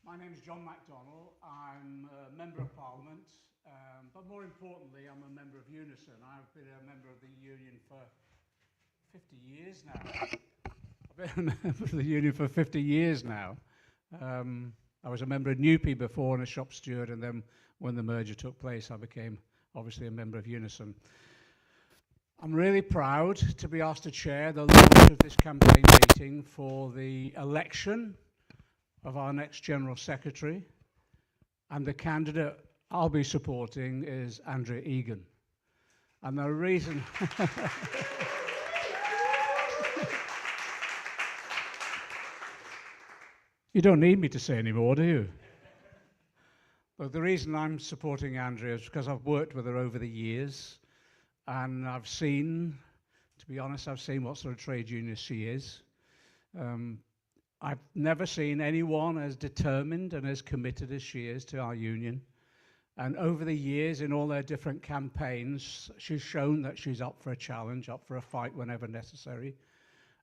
My name is John MacDonald. I'm a Member of Parliament, but more importantly, I'm a member of UNISON. I've been a member of the union for 50 years now. I've been a member of the union for 50 years now. I was a member of NUPE before and a shop steward, and then when the merger took place, I became obviously a member of UNISON. I'm really proud to be asked to chair the launch of this campaign meeting for the election of our next General Secretary, and the candidate I'll be supporting is Andrea Egan. And the reason you don't need me to say any more, do you? But the reason I'm supporting Andrea is because I've worked with her over the years, and I've seen, to be honest, I've seen what sort of trade unionist she is. I've never seen anyone as determined and as committed as she is to our union. And over the years, in all their different campaigns, she's shown that she's up for a challenge, up for a fight whenever necessary.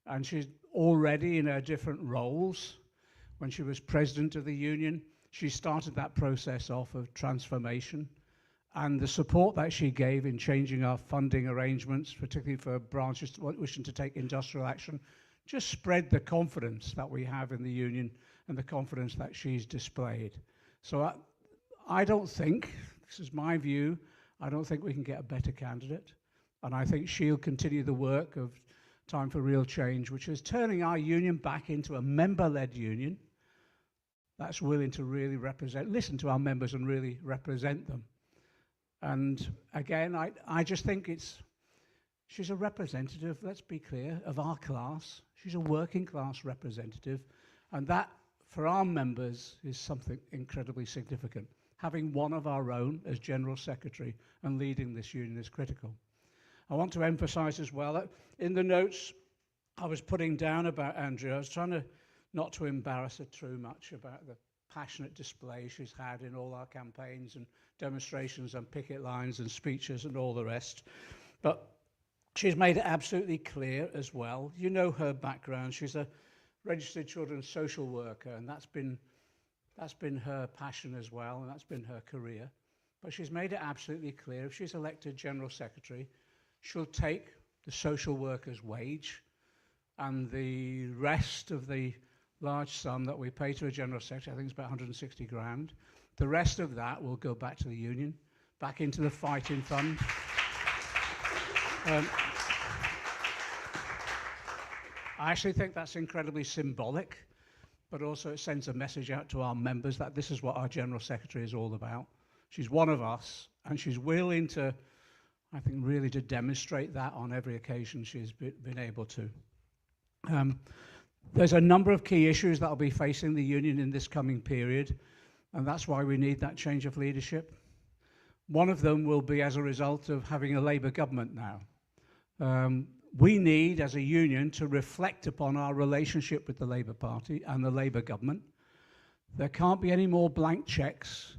And she's already in her different roles. When she was president of the union, she started that process off of transformation. And the support that she gave in changing our funding arrangements, particularly for branches wishing to take industrial action, just spread the confidence that we have in the union and the confidence that she's displayed. So I don't think, this is my view, I don't think we can get a better candidate. And I think she'll continue the work of Time for Real Change, which is turning our union back into a member-led union that's willing to really listen to our members and really represent them. And again, I just think she's a representative, let's be clear, of our class. She's a working class representative, and that, for our members, is something incredibly significant. Having one of our own as General Secretary and leading this union is critical. I want to emphasize as well that in the notes I was putting down about Andrea, I was trying not to embarrass her too much about the passionate display she's had in all our campaigns and demonstrations and picket lines and speeches and all the rest. But she's made it absolutely clear as well. You know her background. She's a registered children's social worker, and that's been her passion as well, and that's been her career. But she's made it absolutely clear if she's elected General Secretary, she'll take the social worker's wage and the rest of the large sum that we pay to a General Secretary, I think it's about 160 grand, the rest of that will go back to the union, back into the fighting fund. I actually think that's incredibly symbolic, but also it sends a message out to our members that this is what our General Secretary is all about. She's one of us, and she's willing to, I think, really to demonstrate that on every occasion she's been able to. There's a number of key issues that will be facing the union in this coming period, and that's why we need that change of leadership. One of them will be as a result of having a Labour government now. We need, as a union, to reflect upon our relationship with the Labour Party and the Labour government. There can't be any more blank cheques.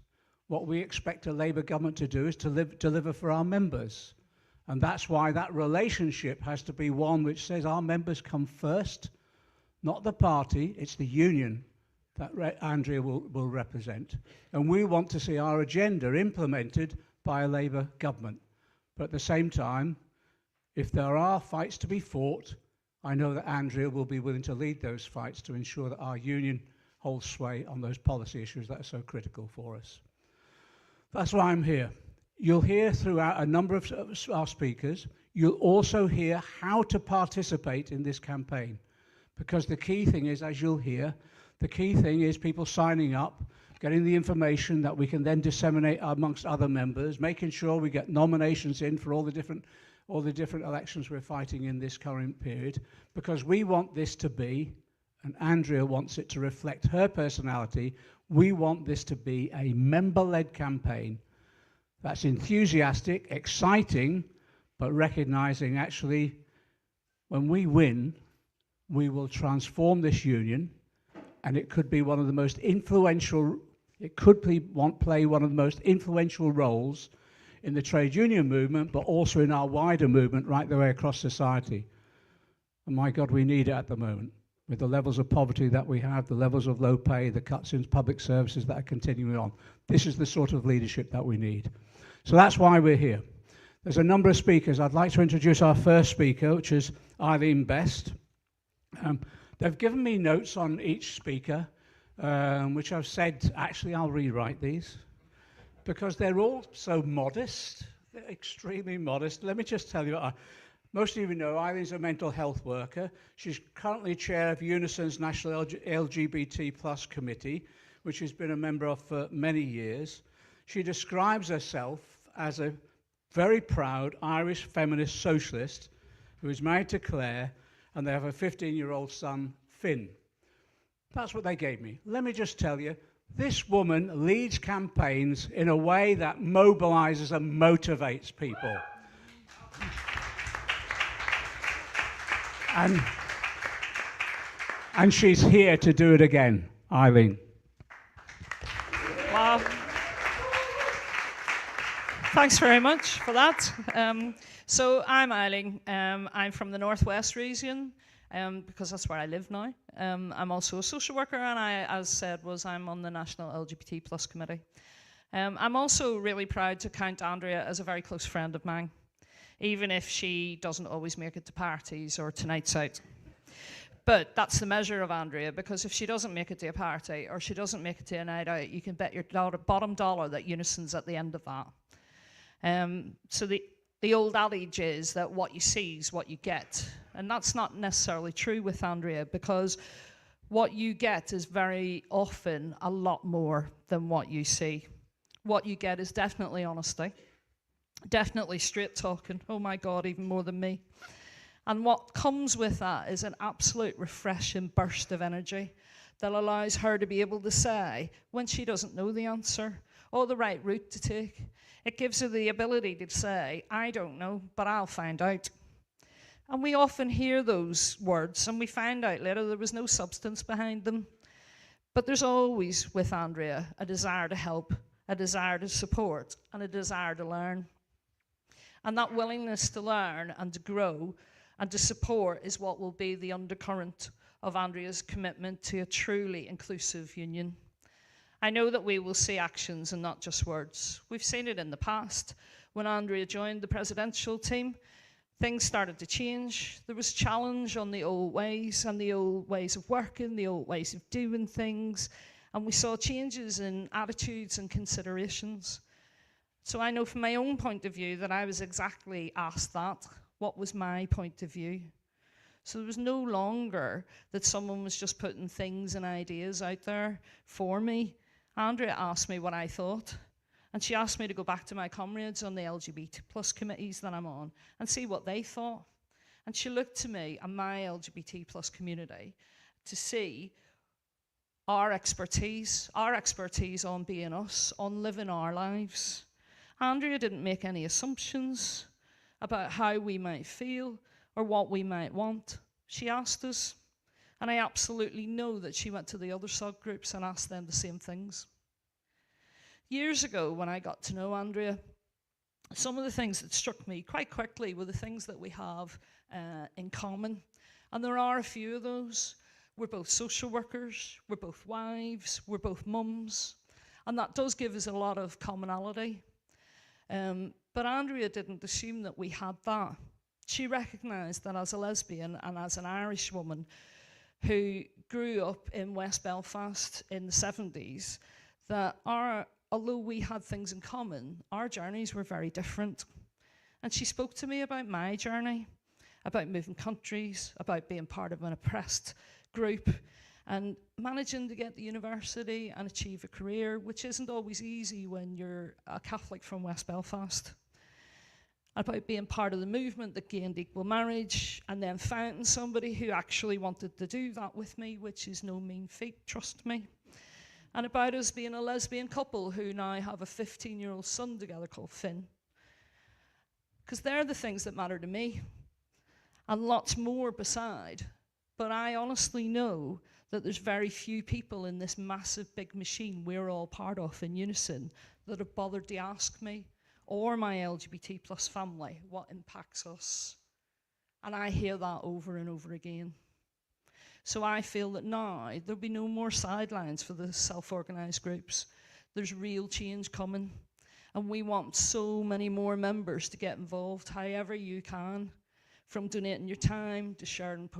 What we expect a Labour government to do is to deliver for our members. And that's why that relationship has to be one which says our members come first, not the party, it's the union that Andrea will represent. And we want to see our agenda implemented by a Labour government. But at the same time, if there are fights to be fought, I know that Andrea will be willing to lead those fights to ensure that our union holds sway on those policy issues that are so critical for us. That's why I'm here. You'll hear throughout a number of our speakers, you'll also hear how to participate in this campaign. Because the key thing is, as you'll hear, the key thing is people signing up, getting the information that we can then disseminate amongst other members, making sure we get nominations in for all the different elections we're fighting in this current period, because we want this to be, and Andrea wants it to reflect her personality, we want this to be a member-led campaign that's enthusiastic, exciting, but recognizing actually when we win, we will transform this union, and it could be one of the most influential, play one of the most influential roles in the trade union movement, but also in our wider movement right the way across society. And my God, we need it at the moment. with the levels of poverty that we have, the levels of low pay, the cuts in public services that are continuing on. This is the sort of leadership that we need. So that's why we're here. There's a number of speakers. I'd like to introduce our first speaker, which is Eileen Best. They've given me notes on each speaker, which I've said, actually, I'll rewrite these, because they're all so modest. They're extremely modest. Let me just tell you, most of you know Eileen's a mental health worker. She's currently chair of UNISON's National LGBT+ Committee, which she's been a member of for many years. She describes herself as a very proud Irish feminist socialist who is married to Claire, and they have a 15-year-old son, Finn. That's what they gave me. Let me just tell you, this woman leads campaigns in a way that mobilizes and motivates people. And she's here to do it again. Eileen. Wow. Thanks very much for that. So I'm Eileen. I'm from the Northwest region, because that's where I live now. I'm also a social worker, and as said, I'm on the National LGBT+ Committee. I'm also really proud to count Andrea as a very close friend of mine, even if she doesn't always make it to parties or to nights out. But that's the measure of Andrea, because if she doesn't make it to a party or she doesn't make it to a night out, you can bet your bottom dollar that UNISON's at the end of that. So the old adage is that what you see is what you get. And that's not necessarily true with Andrea, because what you get is very often a lot more than what you see. What you get is definitely honesty, definitely straight talking. Oh my God, even more than me. And what comes with that is an absolute refreshing burst of energy that allows her to be able to say, when she doesn't know the answer or the right route to take, it gives her the ability to say, I don't know, but I'll find out. And we often hear those words and we find out later there was no substance behind them. But there's always, with Andrea, a desire to help, a desire to support, and a desire to learn. And that willingness to learn and to grow and to support is what will be the undercurrent of Andrea's commitment to a truly inclusive union. I know that we will see actions and not just words. We've seen it in the past. When Andrea joined the presidential team, things started to change. There was challenge on the old ways and the old ways of working, the old ways of doing things, and we saw changes in attitudes and considerations. So I know from my own point of view that I was exactly asked that. What was my point of view? So there was no longer that someone was just putting things and ideas out there for me. Andrea asked me what I thought, and she asked me to go back to my comrades on the LGBT+ committees that I'm on and see what they thought. And she looked to me and my LGBT+ community to see our expertise on being us, on living our lives. Andrea didn't make any assumptions about how we might feel or what we might want. She asked us, and I absolutely know that she went to the other subgroups and asked them the same things. Years ago, when I got to know Andrea, some of the things that struck me quite quickly were the things that we have in common. And there are a few of those. We're both social workers, we're both wives, we're both mums, and that does give us a lot of commonality. But Andrea didn't assume that we had that. She recognised that as a lesbian and as an Irish woman who grew up in West Belfast in the 70s, that although we had things in common, our journeys were very different. And she spoke to me about my journey, about moving countries, about being part of an oppressed group, and managing to get to university and achieve a career, which isn't always easy when you're a Catholic from West Belfast. About being part of the movement that gained equal marriage, and then finding somebody who actually wanted to do that with me, which is no mean feat, trust me. And about us being a lesbian couple who now have a 15-year-old son together called Finn. Because they're the things that matter to me, and lots more beside. But I honestly know that there's very few people in this massive big machine we're all part of in UNISON that have bothered to ask me or my LGBT+ family what impacts us. And I hear that over and over again. So I feel that now there'll be no more sidelines for the self-organised groups. There's real change coming. And we want so many more members to get involved however you can, from donating your time to sharing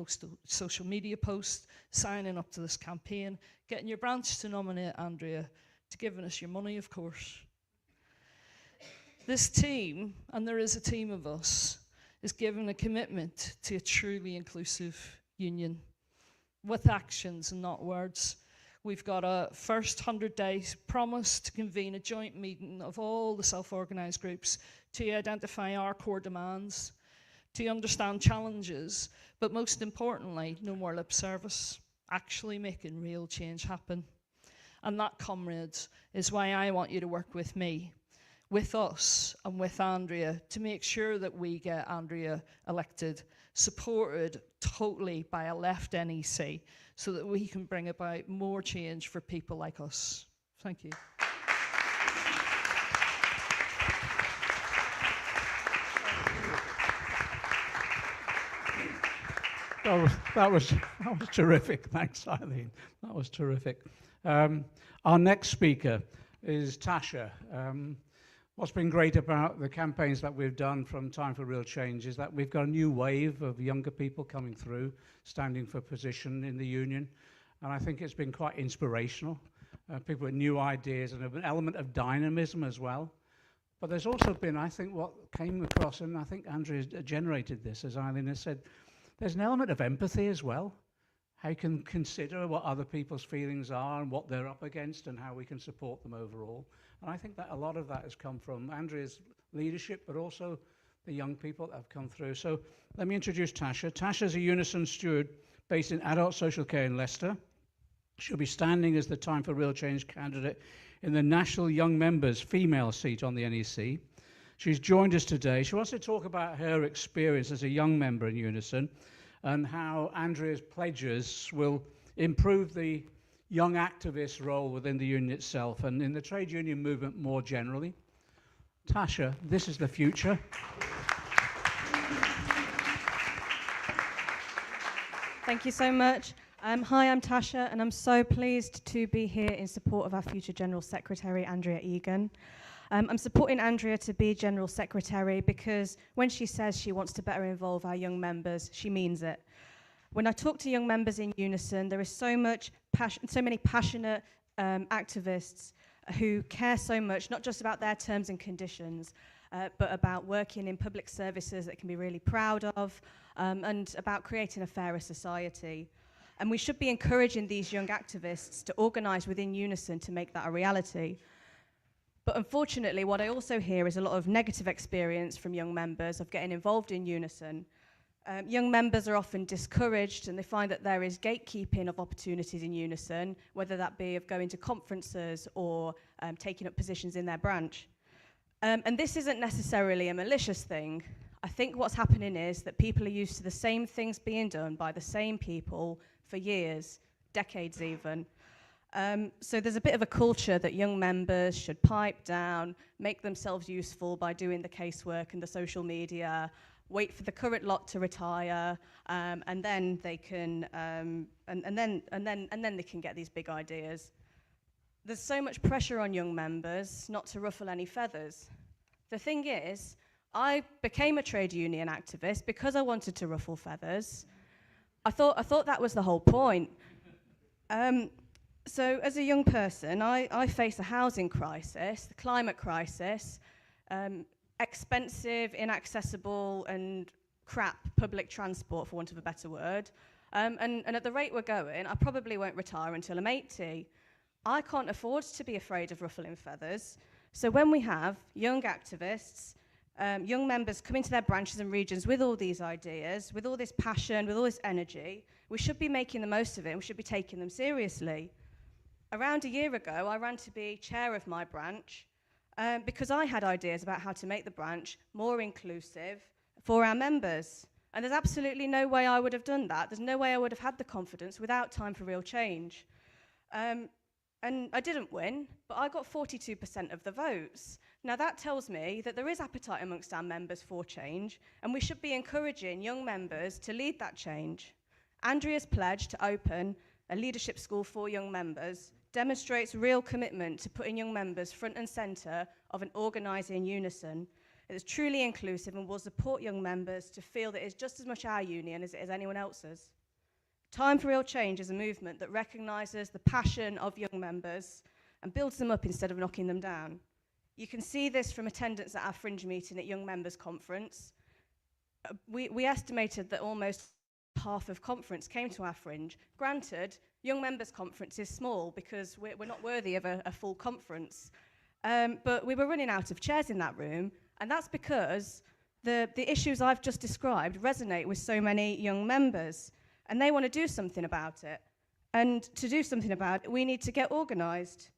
social media posts, signing up to this campaign, getting your branch to nominate Andrea, to giving us your money, of course. This team, and there is a team of us, is given a commitment to a truly inclusive union with actions and not words. We've got a first 100 days promise to convene a joint meeting of all the self-organised groups to identify our core demands, to understand challenges, but most importantly, no more lip service, actually making real change happen. And that, comrades, is why I want you to work with me, with us, and with Andrea to make sure that we get Andrea elected, supported totally by a left NEC, so that we can bring about more change for people like us. Thank you. That was terrific. Thanks, Eileen. That was terrific. Our next speaker is Tasha. What's been great about the campaigns that we've done from Time for Real Change is that we've got a new wave of younger people coming through, standing for position in the union. And I think it's been quite inspirational. People with new ideas and an element of dynamism as well. But there's also been, I think, what came across, and I think Andrea generated this, as Eileen has said, there's an element of empathy as well. How you can consider what other people's feelings are and what they're up against and how we can support them overall. And I think that a lot of that has come from Andrea's leadership, but also the young people that have come through. So let me introduce Tasha. Tasha's a UNISON steward based in adult social care in Leicester. She'll be standing as the Time for Real Change candidate in the National Young Members female seat on the NEC. She's joined us today. She wants to talk about her experience as a young member in UNISON and how Andrea's pledges will improve the young activist role within the union itself and in the trade union movement more generally. Tasha, this is the future. Thank you so much. Hi, I'm Tasha, and I'm so pleased to be here in support of our future General Secretary, Andrea Egan. I'm supporting Andrea to be General Secretary because when she says she wants to better involve our young members, she means it. When I talk to young members in UNISON, there is so many passionate activists who care so much, not just about their terms and conditions, but about working in public services that they can be really proud of, and about creating a fairer society. And we should be encouraging these young activists to organise within UNISON to make that a reality. But unfortunately, what I also hear is a lot of negative experience from young members of getting involved in UNISON. Young members are often discouraged and they find that there is gatekeeping of opportunities in UNISON, whether that be of going to conferences or taking up positions in their branch. And this isn't necessarily a malicious thing. I think what's happening is that people are used to the same things being done by the same people for years, decades even. So there's a bit of a culture that young members should pipe down, make themselves useful by doing the casework and the social media, wait for the current lot to retire, and then they can, and then they can get these big ideas. There's so much pressure on young members not to ruffle any feathers. The thing is, I became a trade union activist because I wanted to ruffle feathers. I thought that was the whole point. So as a young person, I face a housing crisis, the climate crisis, expensive, inaccessible, and crap public transport, for want of a better word. And at the rate we're going, I probably won't retire until I'm 80. I can't afford to be afraid of ruffling feathers. So when we have young activists, young members coming to their branches and regions with all these ideas, with all this passion, with all this energy, we should be making the most of it, and we should be taking them seriously. Around a year ago, I ran to be chair of my branch because I had ideas about how to make the branch more inclusive for our members. And there's absolutely no way I would have done that. There's no way I would have had the confidence without Time for Real Change. And I didn't win, but I got 42% of the votes. Now that tells me that there is appetite amongst our members for change, and we should be encouraging young members to lead that change. Andrea's pledge to open a leadership school for young members demonstrates real commitment to putting young members front and centre of an organising UNISON. It is truly inclusive and will support young members to feel that it's just as much our union as it is anyone else's. Time for Real Change is a movement that recognises the passion of young members and builds them up instead of knocking them down. You can see this from attendance at our fringe meeting at Young Members Conference. We estimated that almost half of conference came to our fringe. Granted, Young Members Conference is small because we're not worthy of a full conference. But we were running out of chairs in that room, and that's because the issues I've just described resonate with so many young members, and they want to do something about it. And to do something about it, we need to get organised.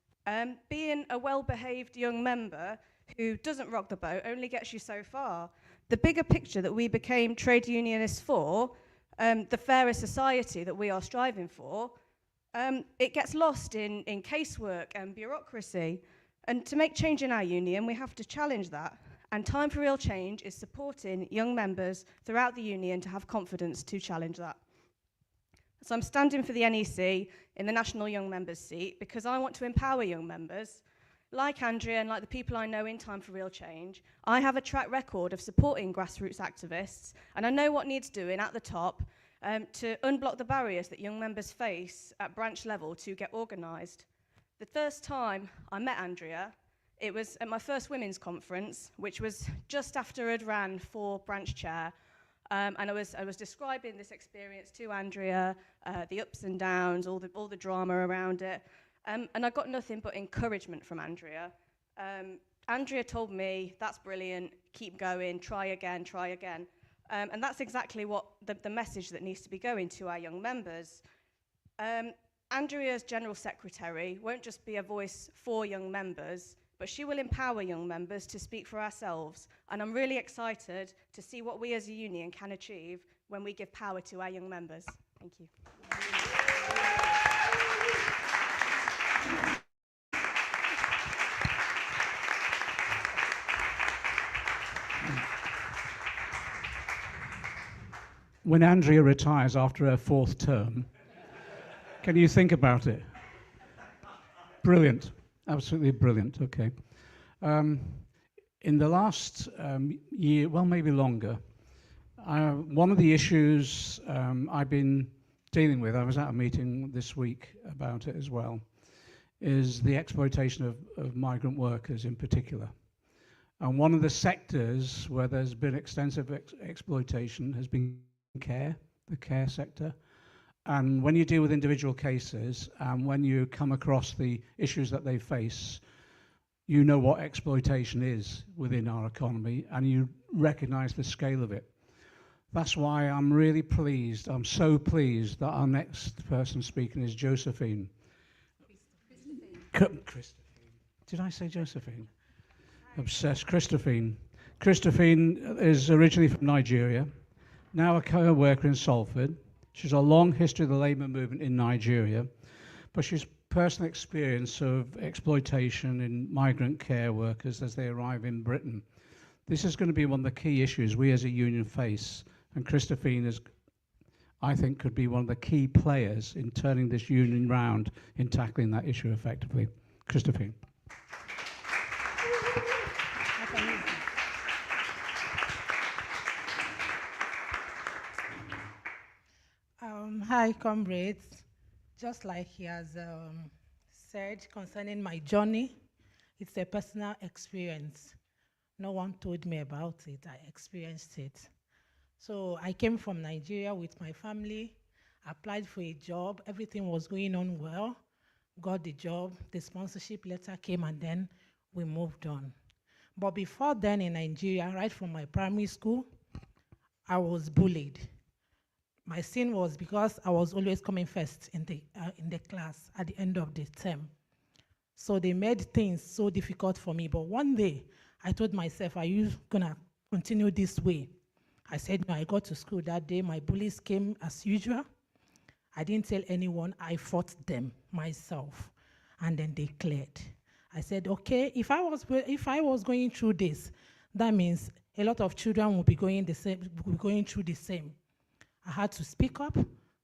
Being a well-behaved young member who doesn't rock the boat only gets you so far. The bigger picture that we became trade unionists for, the fairer society that we are striving for, it gets lost in casework and bureaucracy. And to make change in our union, we have to challenge that. And Time for Real Change is supporting young members throughout the union to have confidence to challenge that. So I'm standing for the NEC in the National Young Members seat because I want to empower young members. Like Andrea and like the people I know in Time for Real Change, I have a track record of supporting grassroots activists, and I know what needs doing at the top to unblock the barriers that young members face at branch level to get organised. The first time I met Andrea, it was at my first women's conference, which was just after I'd ran for branch chair. And I was describing this experience to Andrea, the ups and downs, all the drama around it. And I got nothing but encouragement from Andrea. Andrea told me, that's brilliant, keep going, try again, try again. And that's exactly what the message that needs to be going to our young members. Andrea's General Secretary won't just be a voice for young members, but she will empower young members to speak for ourselves. And I'm really excited to see what we as a union can achieve when we give power to our young members. Thank you. When Andrea retires after her 4th term, can you think about it? Brilliant. Absolutely brilliant, okay. In the last year, well, maybe longer, one of the issues I've been dealing with, I was at a meeting this week about it as well, is the exploitation of migrant workers in particular. And one of the sectors where there's been extensive exploitation has been care, the care sector. And when you deal with individual cases, and when you come across the issues that they face, you know what exploitation is within our economy, and you recognize the scale of it. That's why I'm really pleased, I'm so pleased that our next person speaking is Josephine. Christophine. Did I say Josephine? Obsessed. Christophine. Christophine is originally from Nigeria, now a co-worker in Salford. She's a long history of the labour movement in Nigeria, but she's personal experience of exploitation in migrant care workers as they arrive in Britain. This is going to be one of the key issues we as a union face, and Christophine is, I think, could be one of the key players in turning this union round in tackling that issue effectively. Christophine. Hi, comrades. Just like he has said concerning my journey, it's a personal experience. No one told me about it, I experienced it. So I came from Nigeria with my family, applied for a job, everything was going on well, got the job, the sponsorship letter came, and then we moved on. But before then in Nigeria, right from my primary school, I was bullied. My sin was because I was always coming first in the class at the end of the term. So they made things so difficult for me. But one day, I told myself, are you gonna continue this way? I said, no, I got to school that day. My bullies came as usual. I didn't tell anyone. I fought them myself. And then they cleared. I said, okay, if I was going through this, that means a lot of children will be going through the same. I had to speak up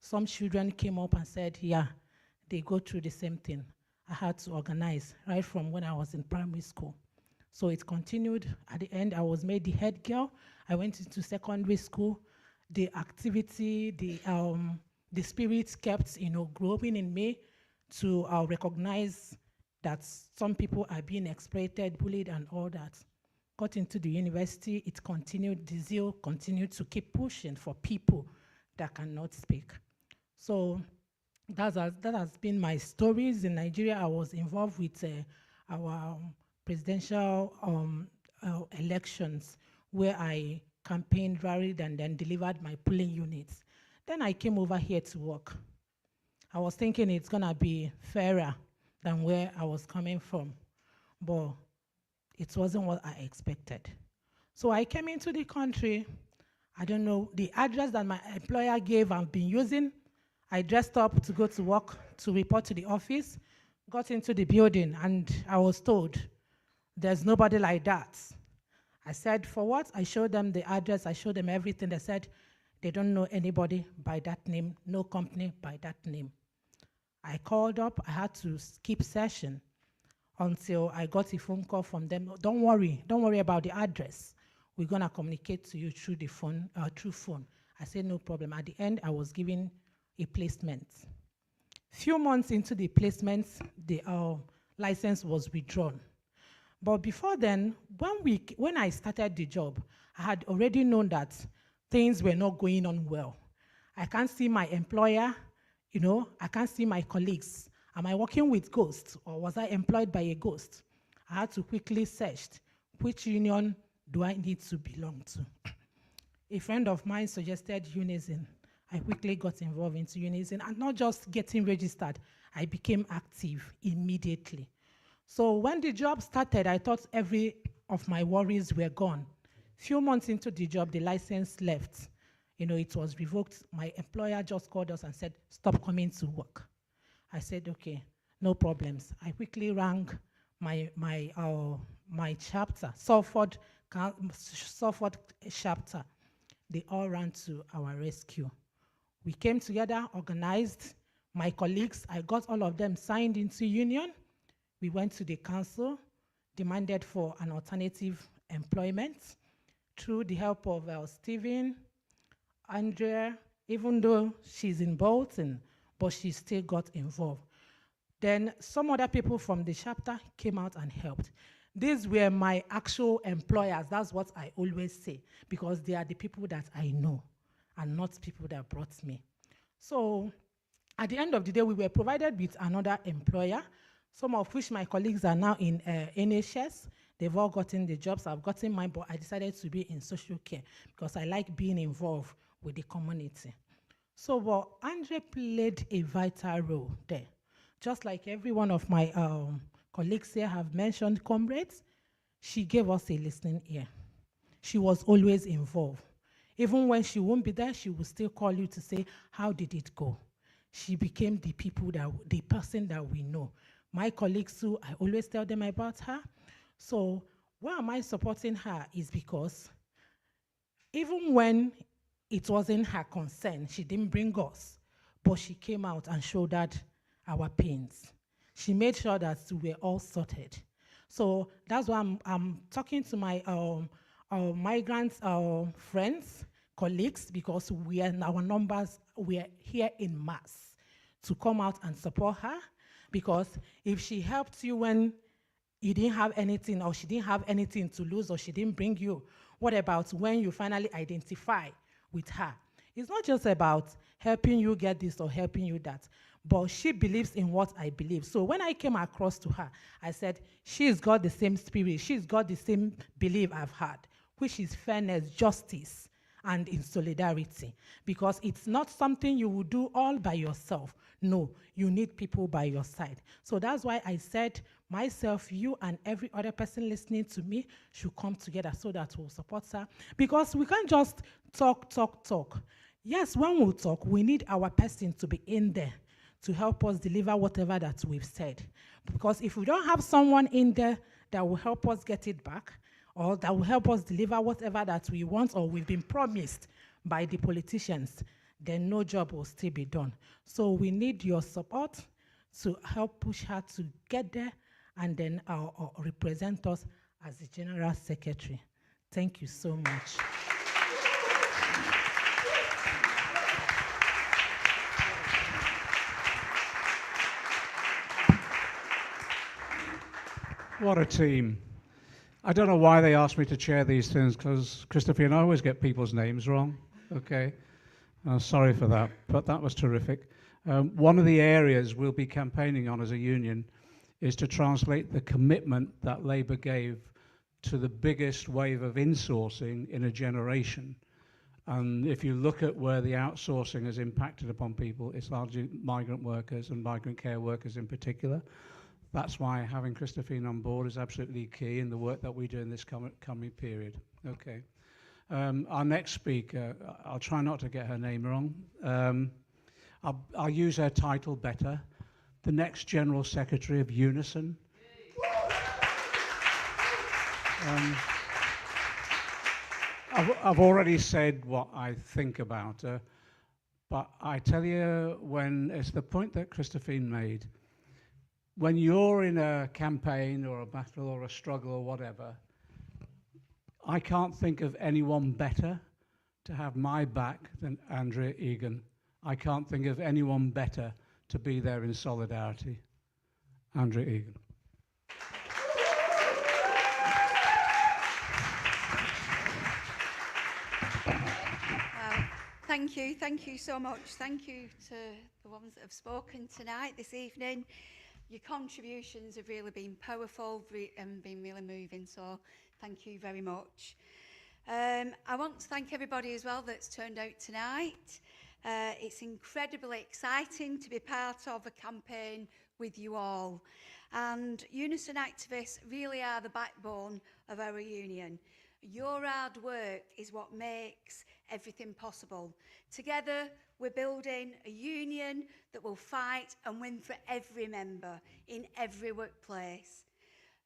some children came up and said, yeah, they go through the same thing. I had to organize right from when I was in primary school. So it continued. At the end, I was made the head girl. I went into secondary school. The activity, the spirit kept, growing in me to recognize that some people are being exploited, bullied, and all that. Got into the university, it continued, the zeal continued to keep pushing for people that cannot speak. So that has been my stories. In Nigeria, I was involved with our presidential elections, where I campaigned, rallied, and then delivered my polling units. Then I came over here to work. I was thinking it's gonna be fairer than where I was coming from, but it wasn't what I expected. So I came into the country. I don't know, the address that my employer gave I've been using. I dressed up to go to work, to report to the office, got into the building, and I was told, there's nobody like that. I said, for what? I showed them the address, I showed them everything. They said, they don't know anybody by that name, no company by that name. I called up, I had to skip session until I got a phone call from them. Don't worry about the address. We're gonna communicate to you through the phone, through phone. I said, no problem. At the end, I was given a placement. Few months into the placement, the license was withdrawn. But before then, when I started the job, I had already known that things were not going on well. I can't see my employer, I can't see my colleagues. Am I working with ghosts, or was I employed by a ghost? I had to quickly search, which union do I need to belong to? A friend of mine suggested UNISON. I quickly got involved into UNISON, and not just getting registered, I became active immediately. So when the job started, I thought every of my worries were gone. Few months into the job, the license left. It was revoked. My employer just called us and said, stop coming to work. I said, okay, no problems. I quickly rang my chapter, Salford chapter. They all ran to our rescue. We came together, organized. My colleagues, I got all of them signed into union. We went to the council, demanded for an alternative employment. Through the help of Stephen, Andrea, even though she's in Bolton, but she still got involved. Then some other people from the chapter came out and helped. These were my actual employers. That's what I always say, because they are the people that I know and not people that brought me. So at the end of the day, we were provided with another employer, some of which my colleagues are now in NHS. They've all gotten the jobs. I've gotten mine, but I decided to be in social care because I like being involved with the community. So, well, Andrea played a vital role there. Just like every one of my colleagues here have mentioned, comrades, she gave us a listening ear. She was always involved. Even when she won't be there, she will still call you to say, how did it go? She became the person that we know. My colleagues too, I always tell them about her. So why am I supporting her is because even when it wasn't her concern, she didn't bring us, but she came out and showed that our pains. She made sure that we were all sorted. So that's why I'm talking to my migrant friends, colleagues, because our numbers, we are here in mass to come out and support her. Because if she helped you when you didn't have anything, or she didn't have anything to lose, or she didn't bring you, what about when you finally identify with her? It's not just about helping you get this or helping you that, but she believes in what I believe. So when I came across to her, I said, she's got the same spirit, she's got the same belief I've had, which is fairness, justice, and in solidarity. Because it's not something you will do all by yourself. No, you need people by your side. So that's why I said, myself, you, and every other person listening to me should come together so that we'll support her. Because we can't just talk. Yes, when we talk, we need our person to be in there to help us deliver whatever that we've said. Because if we don't have someone in there that will help us get it back, or that will help us deliver whatever that we want or we've been promised by the politicians, then no job will still be done. So we need your support to help push her to get there and then represent us as the General Secretary. Thank you so much. What a team. I don't know why they asked me to chair these things, because Christopher and I always get people's names wrong. Okay, sorry for that, but that was terrific. One of the areas we'll be campaigning on as a union is to translate the commitment that Labour gave to the biggest wave of insourcing in a generation. And if you look at where the outsourcing has impacted upon people, it's largely migrant workers and migrant care workers in particular. That's why having Christophine on board is absolutely key in the work that we do in this coming period. Okay. Our next speaker, I'll try not to get her name wrong. I'll use her title better. The next General Secretary of UNISON. I've already said what I think about her, but I tell you, when it's the point that Christophine made, when you're in a campaign or a battle or a struggle or whatever, I can't think of anyone better to have my back than Andrea Egan. I can't think of anyone better to be there in solidarity. Andrea Egan. Thank you so much. Thank you to the ones that have spoken tonight, this evening. Your contributions have really been powerful and been really moving, so thank you very much. I want to thank everybody as well that's turned out tonight. It's incredibly exciting to be part of a campaign with you all. And UNISON activists really are the backbone of our union. Your hard work is what makes everything possible. Together, we're building a union that will fight and win for every member in every workplace.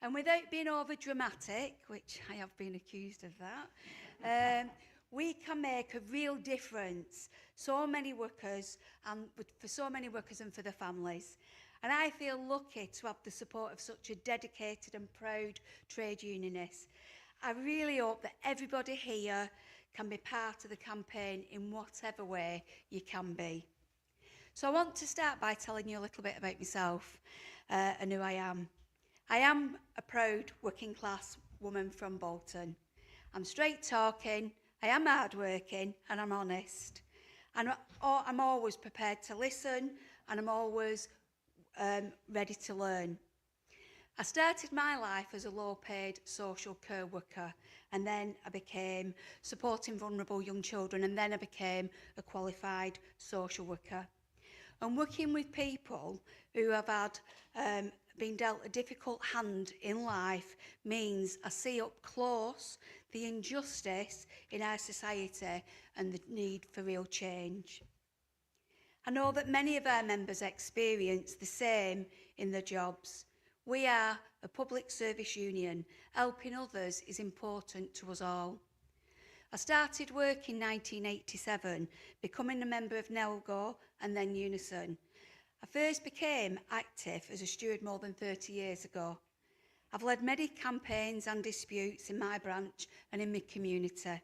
And without being over dramatic, which I have been accused of that, we can make a real difference for so many workers and for their families. And I feel lucky to have the support of such a dedicated and proud trade unionist. I really hope that everybody here can be part of the campaign in whatever way you can be. So I want to start by telling you a little bit about myself and who I am. I am a proud working class woman from Bolton. I'm straight talking, I am hardworking, and I'm honest. And I'm always prepared to listen, and I'm always ready to learn. I started my life as a low-paid social care worker, and then I became supporting vulnerable young children, and then I became a qualified social worker. And working with people who have had been dealt a difficult hand in life means I see up close the injustice in our society and the need for real change. I know that many of our members experience the same in their jobs. We are a public service union. Helping others is important to us all. I started work in 1987, becoming a member of NELGO and then UNISON. I first became active as a steward more than 30 years ago. I've led many campaigns and disputes in my branch and in my community,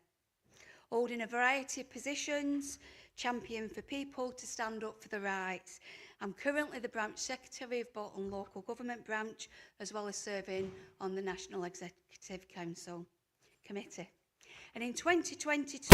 holding a variety of positions, championing for people to stand up for their rights. I'm currently the branch secretary of Bolton Local Government Branch, as well as serving on the National Executive Council Committee. And in 2022,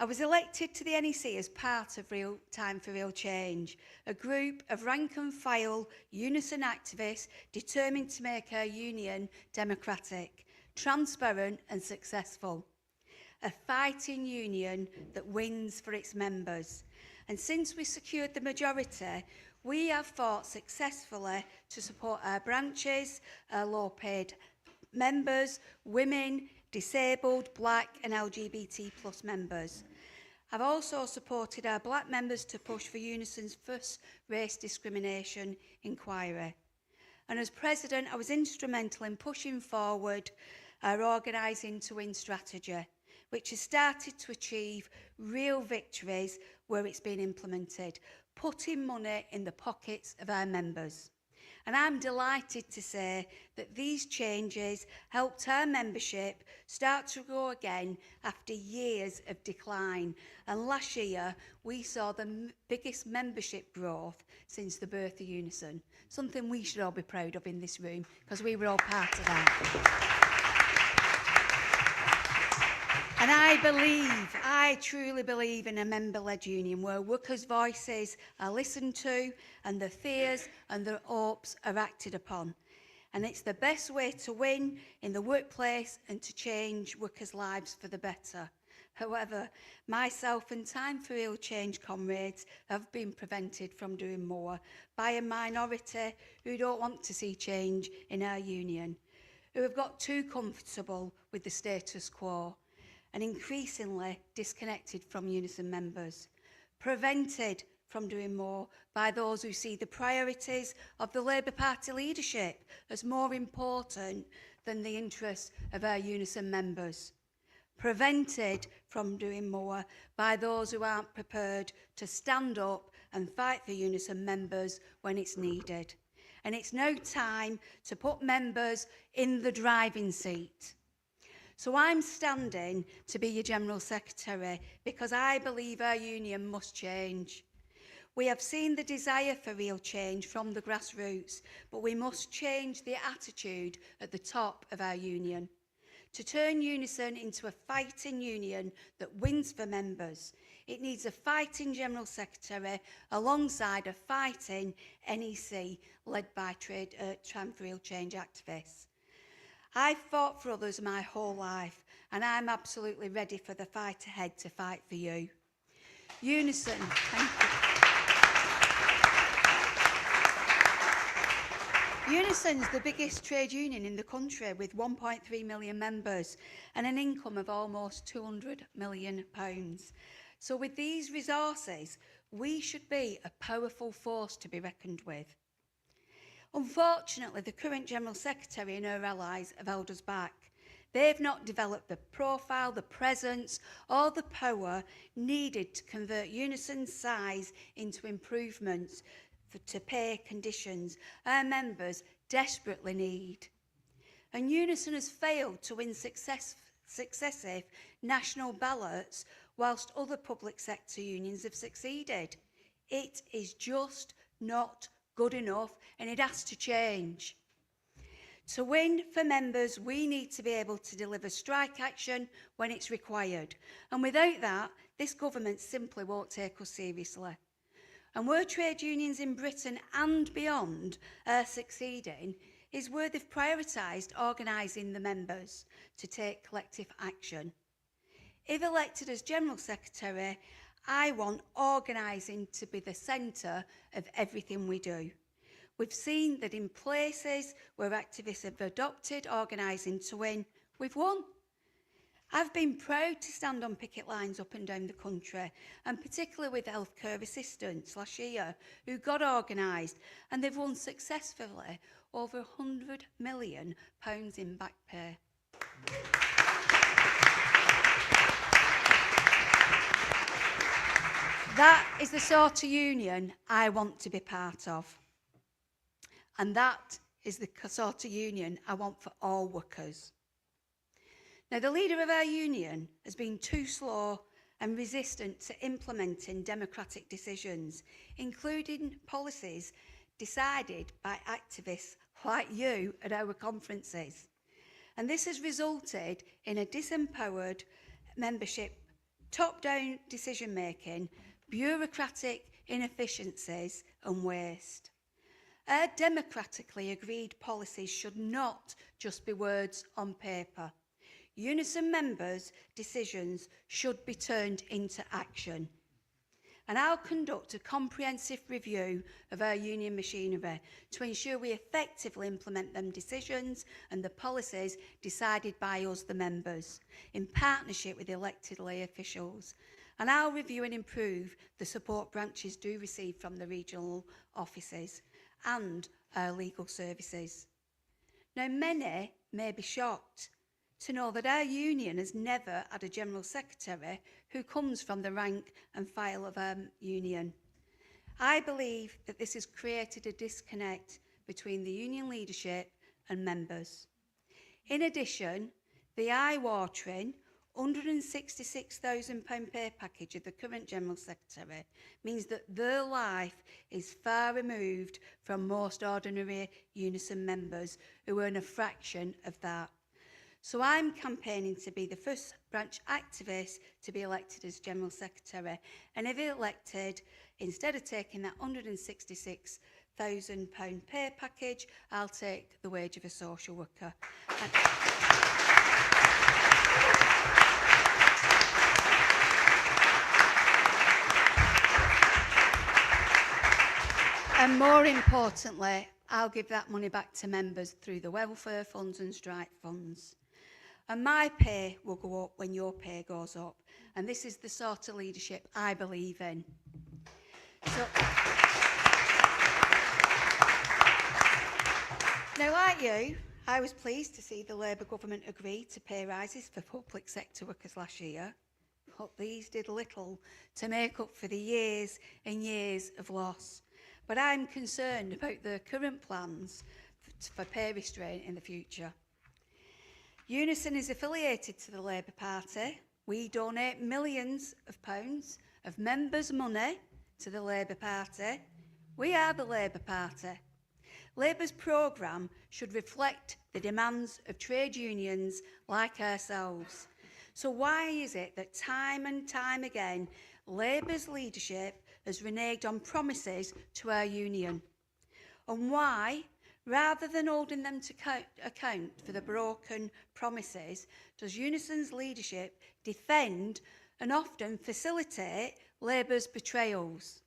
I was elected to the NEC as part of Real Time for Real Change, a group of rank and file UNISON activists determined to make our union democratic, transparent and successful. A fighting union that wins for its members. And since we secured the majority, we have fought successfully to support our branches, our low-paid members, women, disabled, black and LGBT plus members. I've also supported our black members to push for UNISON's first race discrimination inquiry. And as president, I was instrumental in pushing forward our Organising to Win strategy, which has started to achieve real victories where it's been implemented, putting money in the pockets of our members. And I'm delighted to say that these changes helped our membership start to grow again after years of decline. And last year, we saw the biggest membership growth since the birth of UNISON, something we should all be proud of in this room, because we were all part of that. And I truly believe in a member-led union where workers' voices are listened to and their fears and their hopes are acted upon. And it's the best way to win in the workplace and to change workers' lives for the better. However, myself and Time for Real Change comrades have been prevented from doing more by a minority who don't want to see change in our union, who have got too comfortable with the status quo and increasingly disconnected from UNISON members, prevented from doing more by those who see the priorities of the Labour Party leadership as more important than the interests of our UNISON members, prevented from doing more by those who aren't prepared to stand up and fight for UNISON members when it's needed. And it's now time to put members in the driving seat. So I'm standing to be your General Secretary because I believe our union must change. We have seen the desire for real change from the grassroots, but we must change the attitude at the top of our union. To turn UNISON into a fighting union that wins for members, it needs a fighting General Secretary alongside a fighting NEC led by Time for Real Change activists. I've fought for others my whole life, and I'm absolutely ready for the fight ahead to fight for you. UNISON, thank you. UNISON's the biggest trade union in the country with 1.3 million members and an income of almost £200 million. So with these resources, we should be a powerful force to be reckoned with. Unfortunately, the current General Secretary and her allies have held us back. They've not developed the profile, the presence or the power needed to convert UNISON's size into improvements to pay conditions our members desperately need. And UNISON has failed to win successive national ballots whilst other public sector unions have succeeded. It is just not good enough, and it has to change. To win for members, we need to be able to deliver strike action when it's required. And without that, this government simply won't take us seriously. And where trade unions in Britain and beyond are succeeding is where they've prioritised organising the members to take collective action. If elected as General Secretary, I want organising to be the centre of everything we do. We've seen that in places where activists have adopted Organising to Win, we've won. I've been proud to stand on picket lines up and down the country, and particularly with healthcare assistants last year who got organised, and they've won successfully over £100 million in back pay. That is the sort of union I want to be part of. And that is the sort of union I want for all workers. Now, the leader of our union has been too slow and resistant to implementing democratic decisions, including policies decided by activists like you at our conferences. And this has resulted in a disempowered membership, top-down decision-making, bureaucratic inefficiencies and waste. Our democratically agreed policies should not just be words on paper. UNISON members' decisions should be turned into action. And I'll conduct a comprehensive review of our union machinery to ensure we effectively implement them decisions and the policies decided by us, the members, in partnership with elected lay officials. And I'll review and improve the support branches do receive from the regional offices and our legal services. Now, many may be shocked to know that our union has never had a General Secretary who comes from the rank and file of our union. I believe that this has created a disconnect between the union leadership and members. In addition, the eye-watering £166,000 pay package of the current General Secretary means that their life is far removed from most ordinary UNISON members who earn a fraction of that. So I'm campaigning to be the first branch activist to be elected as General Secretary. And if elected, instead of taking that £166,000 pay package, I'll take the wage of a social worker. And more importantly, I'll give that money back to members through the welfare funds and strike funds. And my pay will go up when your pay goes up. And this is the sort of leadership I believe in. So, now, like you, I was pleased to see the Labour government agree to pay rises for public sector workers last year. But these did little to make up for the years and years of loss. But I'm concerned about the current plans for pay restraint in the future. UNISON is affiliated to the Labour Party. We donate millions of pounds of members' money to the Labour Party. We are the Labour Party. Labour's programme should reflect the demands of trade unions like ourselves. So why is it that time and time again, Labour's leadership has reneged on promises to our union? And why, rather than holding them to account for the broken promises, does UNISON's leadership defend and often facilitate Labour's betrayals?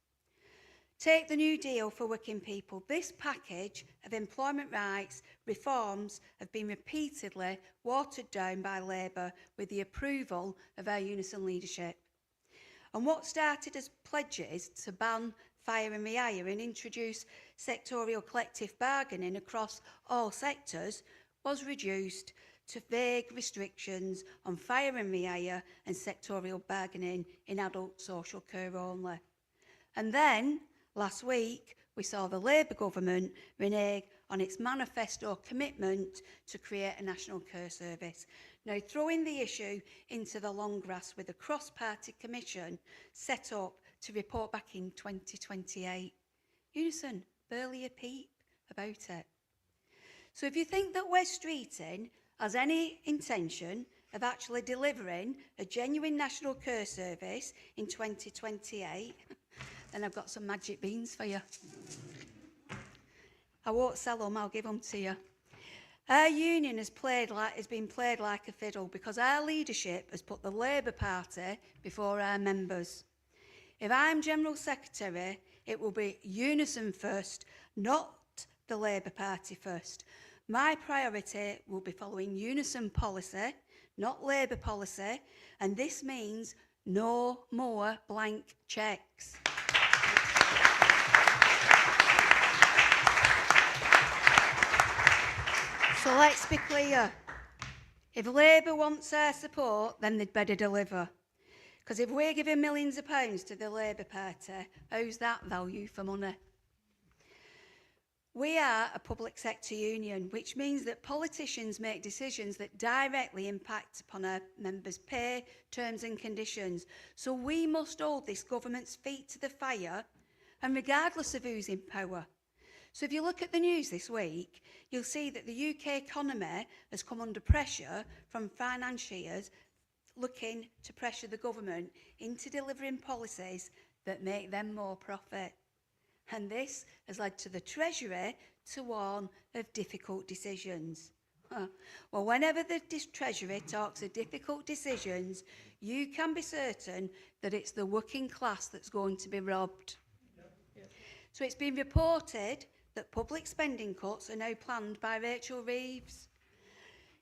Take the New Deal for working people. This package of employment rights reforms have been repeatedly watered down by Labour with the approval of our UNISON leadership. And what started as pledges to ban fire and rehire and introduce sectorial collective bargaining across all sectors was reduced to vague restrictions on fire and rehire and sectorial bargaining in adult social care only. And then, last week, we saw the Labour government renege on its manifesto commitment to create a national care service. Now, throwing the issue into the long grass with a cross-party commission set up to report back in 2028. UNISON, barely a peep about it. So if you think that West Streeting has any intention of actually delivering a genuine national care service in 2028, then I've got some magic beans for you. I won't sell them, I'll give them to you. Our union has been played like a fiddle because our leadership has put the Labour Party before our members. If I'm General Secretary, it will be UNISON first, not the Labour Party first. My priority will be following UNISON policy, not Labour policy, and this means no more blank cheques. So let's be clear. If Labour wants our support, then they'd better deliver. Because if we're giving millions of pounds to the Labour Party, how's that value for money? We are a public sector union, which means that politicians make decisions that directly impact upon our members' pay, terms and conditions. So we must hold this government's feet to the fire, and regardless of who's in power. So if you look at the news this week, you'll see that the UK economy has come under pressure from financiers looking to pressure the government into delivering policies that make them more profit. And this has led to the Treasury to warn of difficult decisions. Well, whenever the Treasury talks of difficult decisions, you can be certain that it's the working class that's going to be robbed. So it's been reported that public spending cuts are now planned by Rachel Reeves.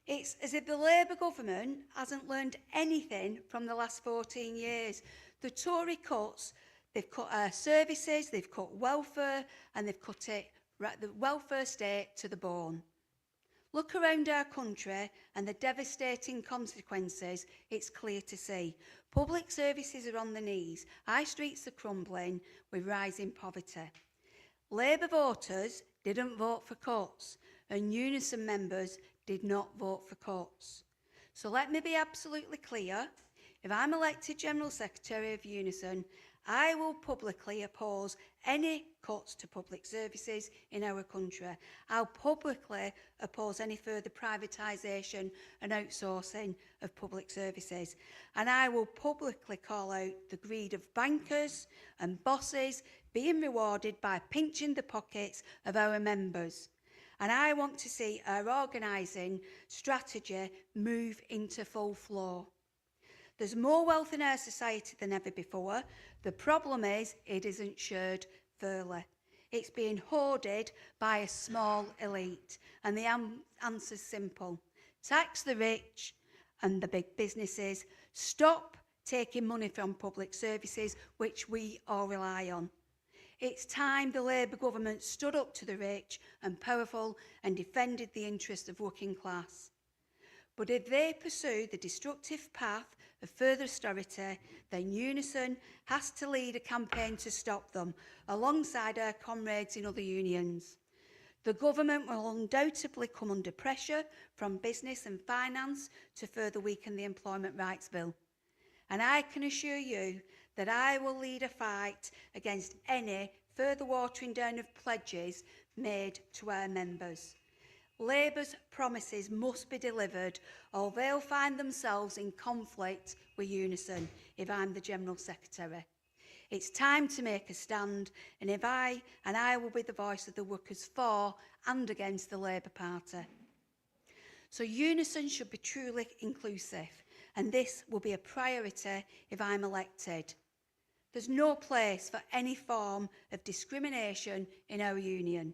It's as if the Labour government hasn't learned anything from the last 14 years. The Tory cuts, they've cut our services, they've cut welfare, and they've cut it the welfare state to the bone. Look around our country and the devastating consequences it's clear to see. Public services are on the knees, high streets are crumbling with rising poverty. Labour voters didn't vote for cuts, and UNISON members did not vote for cuts. So let me be absolutely clear. If I'm elected General Secretary of UNISON, I will publicly oppose any cuts to public services in our country. I'll publicly oppose any further privatisation and outsourcing of public services. And I will publicly call out the greed of bankers and bosses being rewarded by pinching the pockets of our members. And I want to see our organising strategy move into full flow. There's more wealth in our society than ever before. The problem is it isn't shared fairly. It's being hoarded by a small elite. And the answer's simple. Tax the rich and the big businesses. Stop taking money from public services, which we all rely on. It's time the Labour government stood up to the rich and powerful and defended the interests of working class. But if they pursue the destructive path of further austerity, then UNISON has to lead a campaign to stop them, alongside our comrades in other unions. The government will undoubtedly come under pressure from business and finance to further weaken the Employment Rights Bill. And I can assure you that I will lead a fight against any further watering down of pledges made to our members. Labour's promises must be delivered, or they'll find themselves in conflict with UNISON if I'm the General Secretary. It's time to make a stand, and I will be the voice of the workers for and against the Labour Party. So UNISON should be truly inclusive, and this will be a priority if I'm elected. There's no place for any form of discrimination in our union.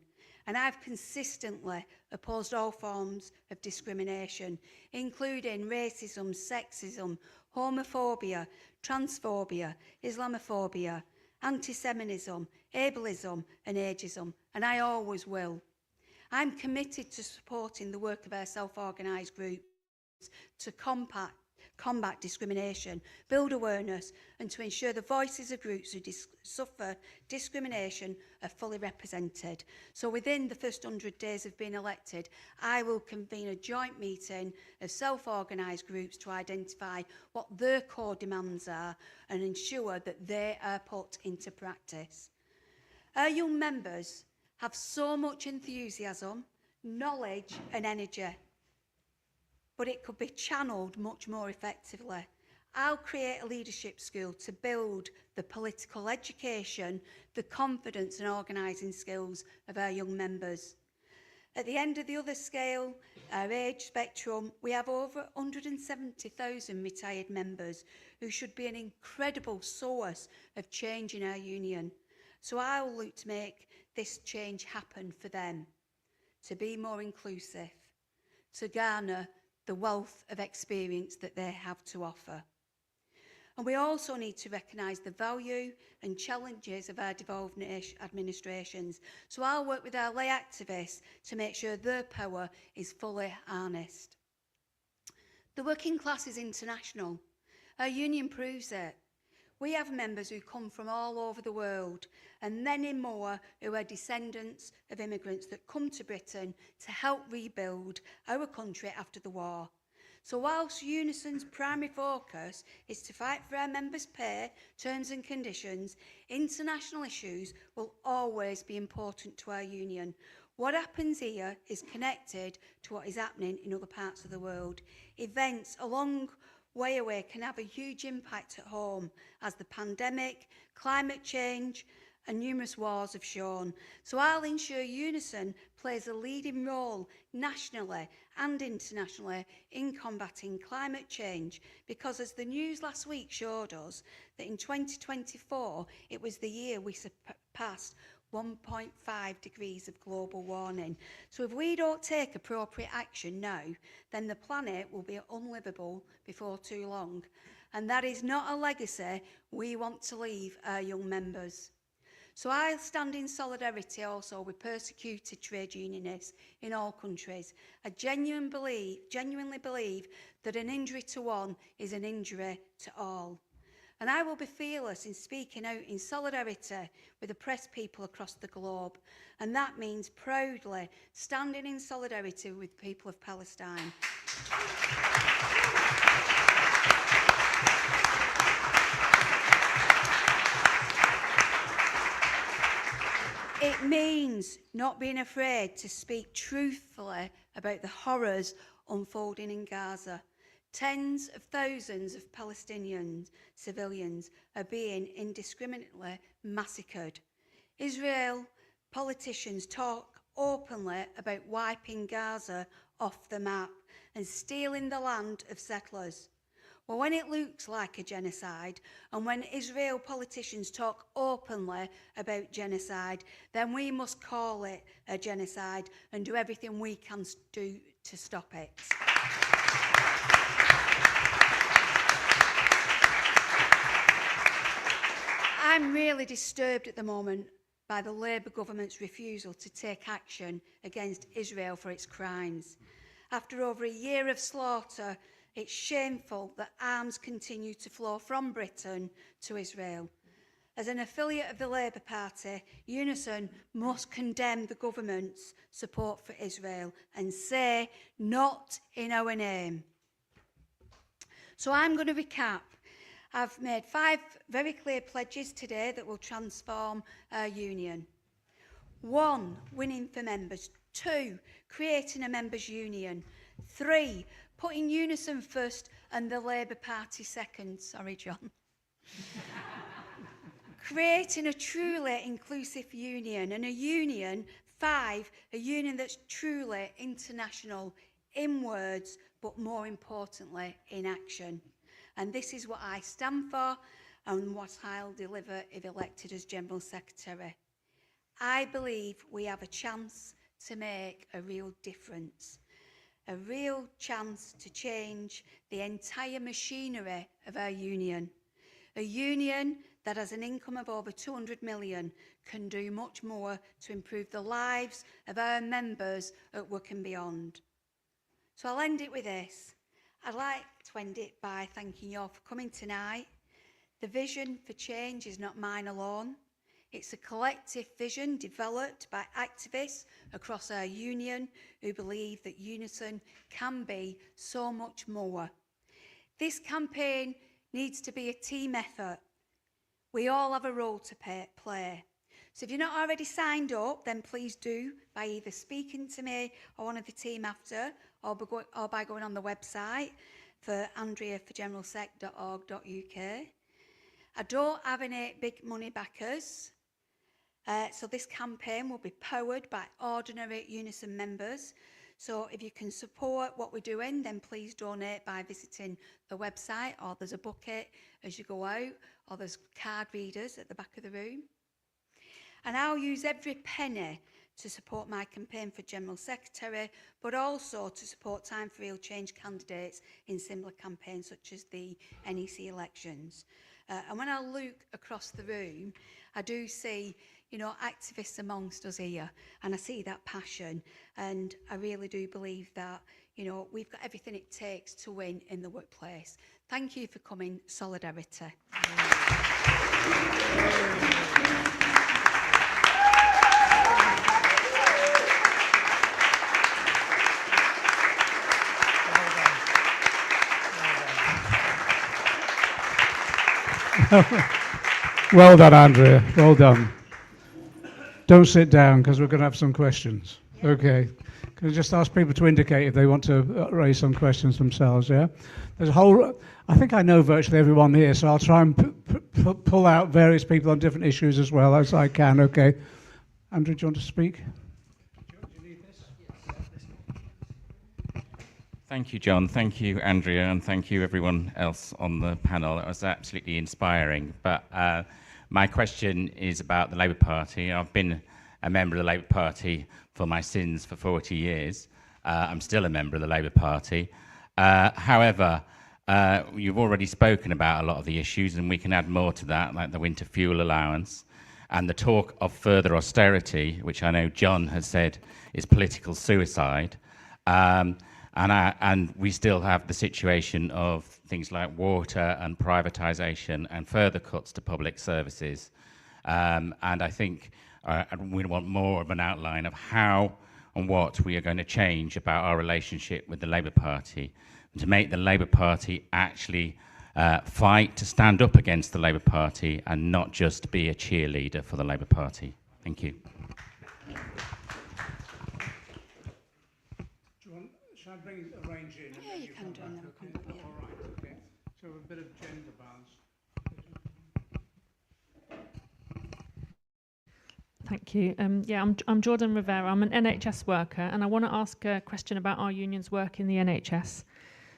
And I've consistently opposed all forms of discrimination, including racism, sexism, homophobia, transphobia, Islamophobia, anti-Semitism, ableism and ageism, and I always will. I'm committed to supporting the work of our self-organised groups to combat discrimination, build awareness, and to ensure the voices of groups who suffer discrimination are fully represented. So within the first 100 days of being elected, I will convene a joint meeting of self-organised groups to identify what their core demands are and ensure that they are put into practice. Our young members have so much enthusiasm, knowledge and energy, but it could be channelled much more effectively. I'll create a leadership school to build the political education, the confidence and organising skills of our young members. At the end of the other scale, our age spectrum, we have over 170,000 retired members who should be an incredible source of change in our union. So I will look to make this change happen for them, to be more inclusive, to garner the wealth of experience that they have to offer. And we also need to recognise the value and challenges of our devolved administrations. So I'll work with our lay activists to make sure their power is fully harnessed. The working class is international. Our union proves it. We have members who come from all over the world, and many more who are descendants of immigrants that come to Britain to help rebuild our country after the war. So whilst UNISON's primary focus is to fight for our members' pay, terms and conditions, international issues will always be important to our union. What happens here is connected to what is happening in other parts of the world. Events a long way away can have a huge impact at home, as the pandemic, climate change and numerous wars have shown. So I'll ensure UNISON plays a leading role nationally and internationally in combating climate change, because as the news last week showed us, that in 2024 it was the year we surpassed 1.5 degrees of global warming. So if we don't take appropriate action now, then the planet will be unlivable before too long. And that is not a legacy we want to leave our young members. So I stand in solidarity also with persecuted trade unionists in all countries. I genuinely believe that an injury to one is an injury to all. And I will be fearless in speaking out in solidarity with oppressed people across the globe. And that means proudly standing in solidarity with the people of Palestine. It means not being afraid to speak truthfully about the horrors unfolding in Gaza. Tens of thousands of Palestinian civilians are being indiscriminately massacred. Israel politicians talk openly about wiping Gaza off the map and stealing the land of settlers. Well, when it looks like a genocide, and when Israel politicians talk openly about genocide, then we must call it a genocide and do everything we can do to stop it. I'm really disturbed at the moment by the Labour government's refusal to take action against Israel for its crimes. After over a year of slaughter, it's shameful that arms continue to flow from Britain to Israel. As an affiliate of the Labour Party, UNISON must condemn the government's support for Israel and say, not in our name. So I'm going to recap. I've made 5 very clear pledges today that will transform our union. 1, winning for members. 2, creating a members' union. 3, putting UNISON first and the Labour Party second. Sorry, John. Creating a truly inclusive union. And a union, 5, a union that's truly international in words, but more importantly, in action. And this is what I stand for and what I'll deliver if elected as General Secretary. I believe we have a chance to make a real difference, a real chance to change the entire machinery of our union. A union that has an income of over 200 million can do much more to improve the lives of our members at work and beyond. So I'll end it with this. I'd like to end it by thanking you all for coming tonight. The vision for change is not mine alone. It's a collective vision developed by activists across our union who believe that UNISON can be so much more. This campaign needs to be a team effort. We all have a role to play. So if you're not already signed up, then please do by either speaking to me or one of the team after, or by going on the website for andreaforgeneralsec.org.uk. I don't have any big money backers, so this campaign will be powered by ordinary UNISON members. So if you can support what we're doing, then please donate by visiting the website, or there's a bucket as you go out, or there's card readers at the back of the room. And I'll use every penny to support my campaign for General Secretary, but also to support Time for Real Change candidates in similar campaigns such as the NEC elections. And when I look across the room, I do see, activists amongst us here, and I see that passion, and I really do believe that, we've got everything it takes to win in the workplace. Thank you for coming. Solidarity. Well done, Andrea. Well done. Don't sit down because we're going to have some questions. Yeah. Okay. Can I just ask people to indicate if they want to raise some questions themselves, yeah? There's a whole... I think I know virtually everyone here, so I'll try and pull out various people on different issues as well as I can, okay? Andrew, do you want to speak? Do you need this? Thank you, John. Thank you, Andrea, and thank you everyone else on the panel. It was absolutely inspiring. But my question is about the Labour Party. I've been a member of the Labour Party for my sins for 40 years. I'm still a member of the Labour Party. However, you've already spoken about a lot of the issues, and we can add more to that, like the winter fuel allowance. And the talk of further austerity, which I know John has said is political suicide, and we still have the situation of things like water and privatisation and further cuts to public services. And I think we want more of an outline of how and what we are going to change about our relationship with the Labour Party, to make the Labour Party actually fight to stand up against the Labour Party and not just be a cheerleader for the Labour Party. Thank you. Shall I bring a range in? Yeah, you can do back, that. okay? All right, okay. So a bit of gender balance. Thank you. I'm Jordan Rivera. I'm an NHS worker, and I want to ask a question about our union's work in the NHS.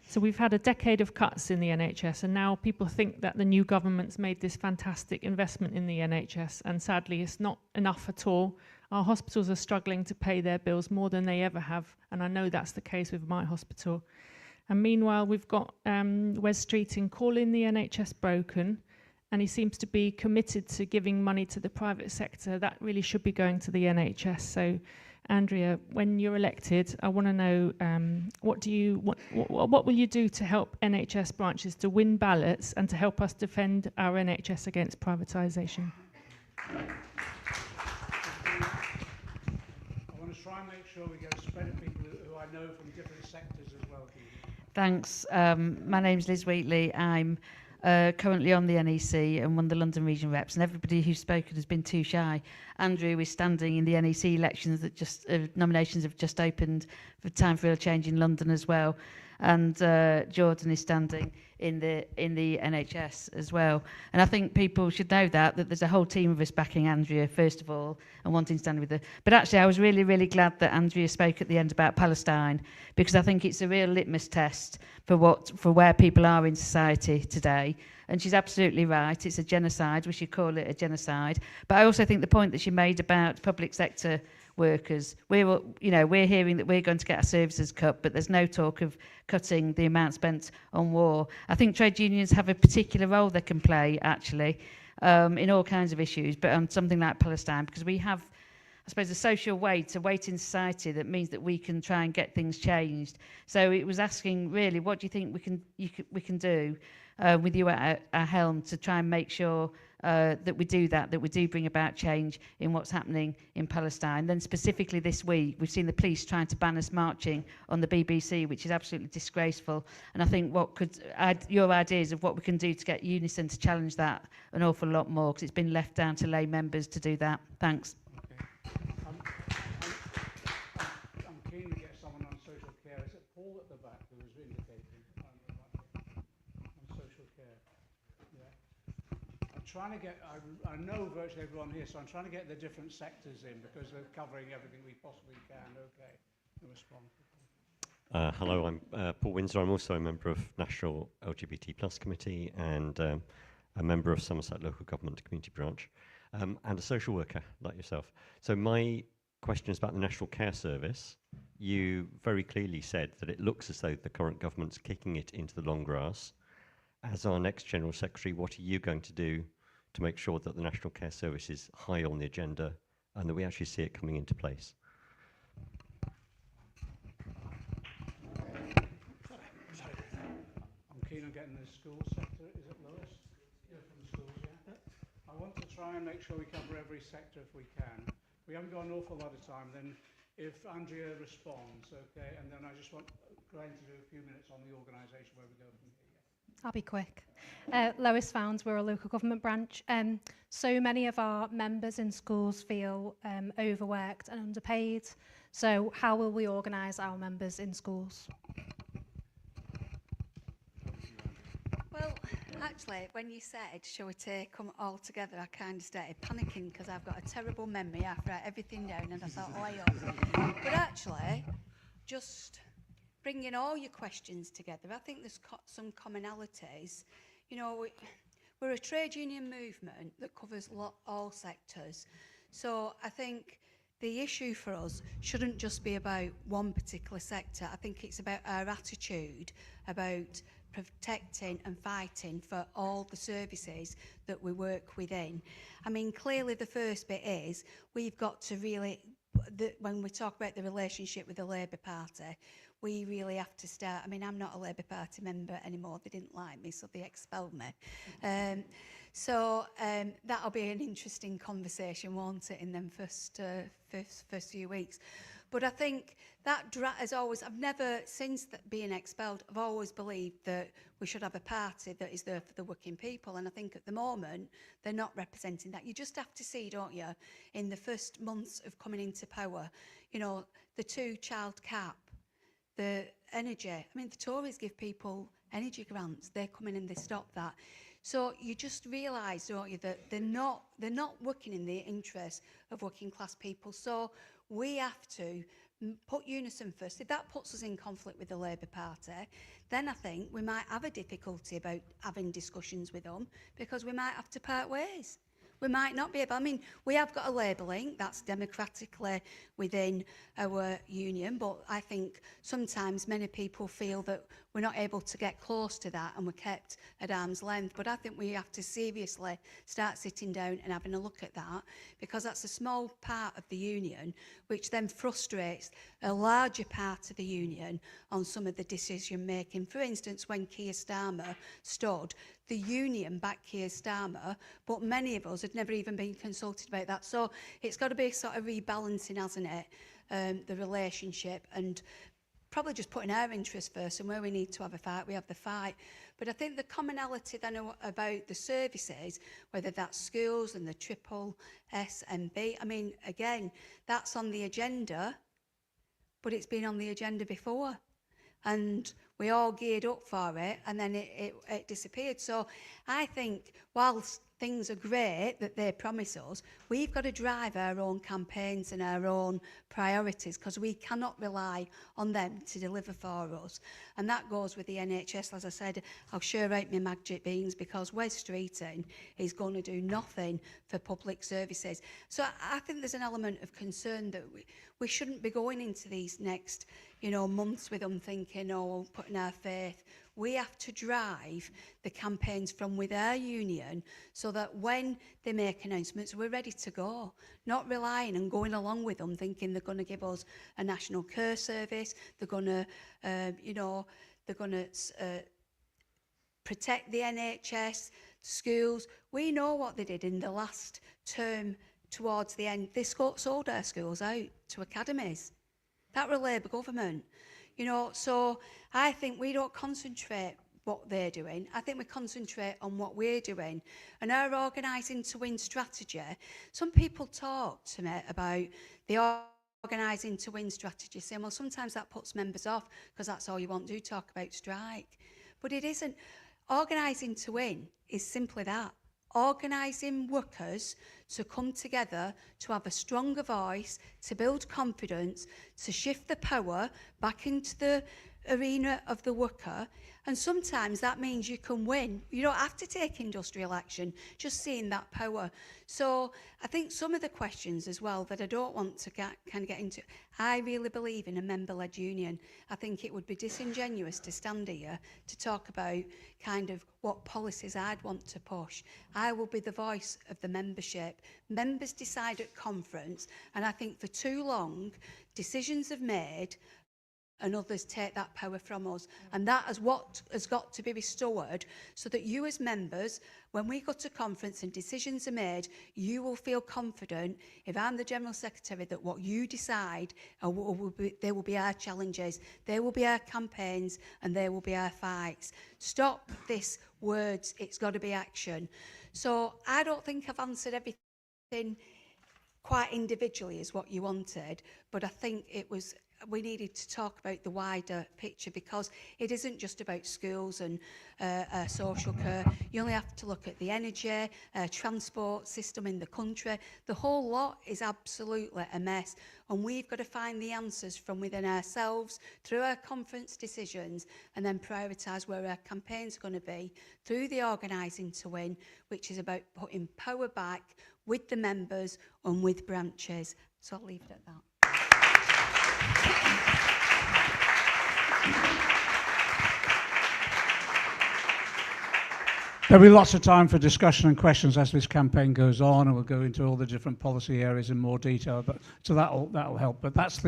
So we've had a decade of cuts in the NHS, and now people think that the new government's made this fantastic investment in the NHS, and sadly it's not enough at all. Our hospitals are struggling to pay their bills more than they ever have, and I know that's the case with my hospital. And meanwhile, we've got Wes Streeting calling the NHS broken, and he seems to be committed to giving money to the private sector. That really should be going to the NHS. So, Andrea, when you're elected, I want to know what will you do to help NHS branches to win ballots and to help us defend our NHS against privatisation? I want to try and make sure we get a spread of people who I know from different sectors as well. Thanks. My name's Liz Wheatley. I'm currently on the NEC and one of the London region reps, and everybody who's spoken has been too shy. Andrew is standing in the NEC elections that nominations have just opened for Time for Real Change in London as well, and Jordan is standing in the NHS as well. And I think people should know that there's a whole team of us backing Andrea first of all and wanting to stand with her. But actually I was really, really glad that Andrea spoke at the end about Palestine, because I think it's a real litmus test for where people are in society today. And she's absolutely right, it's a genocide, we should call it a genocide. But I also think the point that she made about public sector workers, we're hearing that we're going to get our services cut, but there's no talk of cutting the amount spent on war. I think trade unions have a particular role they can play, actually, in all kinds of issues, but on something like Palestine, because we have, I suppose, a social weight in society that means that we can try and get things changed. So it was asking, really, what do you think we can do with you at our helm to try and make sure that we do that we do bring about change in what's happening in Palestine. Then specifically this week, we've seen the police trying to ban us marching on the BBC, which is absolutely disgraceful. And I think your ideas of what we can do to get UNISON to challenge that an awful lot more, because it's been left down to lay members to do that. Thanks. I'm keen to get someone on social care. Is it Paul at the back who was indicating on social care? Yeah. I'm trying to get, I know virtually everyone here, so I'm trying to get the different sectors in because they're covering everything we possibly can. Okay, no response. Hello, I'm Paul Windsor. I'm also a member of National LGBT Plus Committee and a member of Somerset Local Government Community Branch and a social worker like yourself. So my question is about the National Care Service. You very clearly said that it looks as though the current government's kicking it into the long grass. As our next General Secretary, what are you going to do to make sure that the National Care Service is high on the agenda and that we actually see it coming into place? I'm keen on getting the school sector. Is it Lois? Yeah, from schools, yeah. I want to try and make sure we cover every sector if we can. We haven't got an awful lot of time. Then if Andrea responds, okay, and then I just want Glenn to do a few minutes on the organisation where we go from here. I'll be quick. Lois Founds, we're a local government branch. So many of our members in schools feel overworked and underpaid. So how will we organise our members in schools? Well, actually, when you said, shall we take them all together, I kind of started panicking because I've got a terrible memory. I write everything down and I thought, oh, I ought. But actually, just bringing all your questions together, I think there's some commonalities. You know, we're a trade union movement that covers all sectors. So I think the issue for us shouldn't just be about one particular sector. I think it's about our attitude, about protecting and fighting for all the services that we work within. I mean, clearly the first bit is we've got to really, when we talk about the relationship with the Labour Party, we really have to start. I mean, I'm not a Labour Party member anymore. They didn't like me, so they expelled me. That'll be an interesting conversation, won't it, in them first few weeks. But I think that has always, I've never, since being expelled, I've always believed that we should have a party that is there for the working people. And I think at the moment, they're not representing that. You just have to see, don't you, in the first months of coming into power, you know, the 2-child cap, the energy. I mean, the Tories give people energy grants. They come in and they stop that. So you just realise, don't you, that they're not working in the interest of working class people. So we have to put UNISON first. If that puts us in conflict with the Labour Party, then I think we might have a difficulty about having discussions with them, because we might have to part ways. We might not be able, I mean, we have got a labelling that's democratically within our union, but I think sometimes many people feel that we're not able to get close to that and we're kept at arm's length. But I think we have to seriously start sitting down and having a look at that, because that's a small part of the union, which then frustrates a larger part of the union on some of the decision making. For instance, when Keir Starmer stood, the union backed Keir Starmer, but many of us had never even been consulted about that. So it's got to be sort of rebalancing, hasn't it, the relationship, and probably just putting our interests first, and where we need to have a fight, we have the fight. But I think the commonality then about the services, whether that's schools and the triple SMB, I mean, again, that's on the agenda, but it's been on the agenda before. And we all geared up for it, and then it disappeared. So I think whilst things are great that they promise us, we've got to drive our own campaigns and our own priorities, because we cannot rely on them to deliver for us. And that goes with the NHS. As I said, I'll share out my magic beans, because Wes Streeting is going to do nothing for public services. So I think there's an element of concern that we shouldn't be going into these next, you know, months with them thinking, oh, putting our faith. We have to drive the campaigns from with our union, so that when they make announcements, we're ready to go, not relying and going along with them thinking they're going to give us a national care service, they're going to, they're going to protect the NHS, schools. We know what they did in the last term towards the end. They sold our schools out to academies. That were Labour government. You know, so I think we don't concentrate what they're doing. I think we concentrate on what we're doing. And our Organising to Win strategy, some people talk to me about the Organising to Win strategy, saying, well, sometimes that puts members off because that's all you want to do, talk about strike. But it isn't. Organising to Win is simply that. Organising workers to come together, to have a stronger voice, to build confidence, to shift the power back into the arena of the worker. And sometimes that means you can win. You don't have to take industrial action, just seeing that power. So I think some of the questions as well that I don't want to get into, I really believe in a member-led union. I think it would be disingenuous to stand here to talk about kind of what policies I'd want to push. I will be the voice of the membership. Members decide at conference, and I think for too long, decisions have made and others take that power from us. And that is what has got to be restored, so that you as members, when we go to conference and decisions are made, you will feel confident, if I'm the General Secretary, that what you decide, there will be our challenges, there will be our campaigns, and there will be our fights. Stop this words, it's got to be action. So I don't think I've answered everything quite individually as what you wanted, but I think we needed to talk about the wider picture, because it isn't just about schools and social care. You only have to look at the energy, transport system in the country. The whole lot is absolutely a mess, and we've got to find the answers from within ourselves through our conference decisions, and then prioritise where our campaigns are going to be through the Organising to Win, which is about putting power back with the members and with branches. So I'll leave it at that. There'll be lots of time for discussion and questions as this campaign goes on, and we'll go into all the different policy areas in more detail. But so that'll help. But that's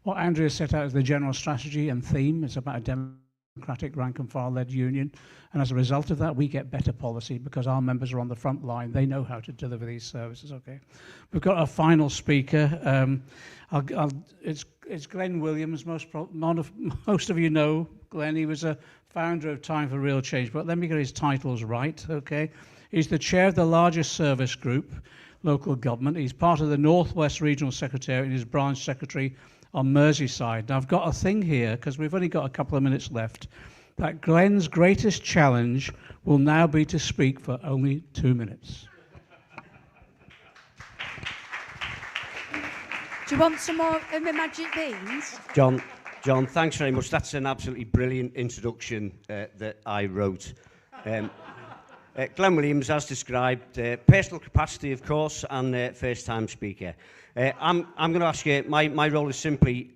what Andrea set out as the general strategy and theme. It's about a democratic rank and file led union, and as a result of that, we get better policy because our members are on the front line. They know how to deliver these services. Okay, we've got a final speaker. It's Glenn Williams. Most of you know Glenn. He was a founder of Time for Real Change, but let me get his titles right, okay? He's the chair of the largest service group, local government. He's part of the Northwest Regional Secretariat and he's branch secretary on Merseyside. Now, I've got a thing here, because we've only got a couple of minutes left, that Glenn's greatest challenge will now be to speak for only 2 minutes. Do you want some more of my magic beans? John, thanks very much. That's an absolutely brilliant introduction that I wrote. Glenn Williams, as described, personal capacity, of course, and first-time speaker. I'm going to ask you, my role is simply,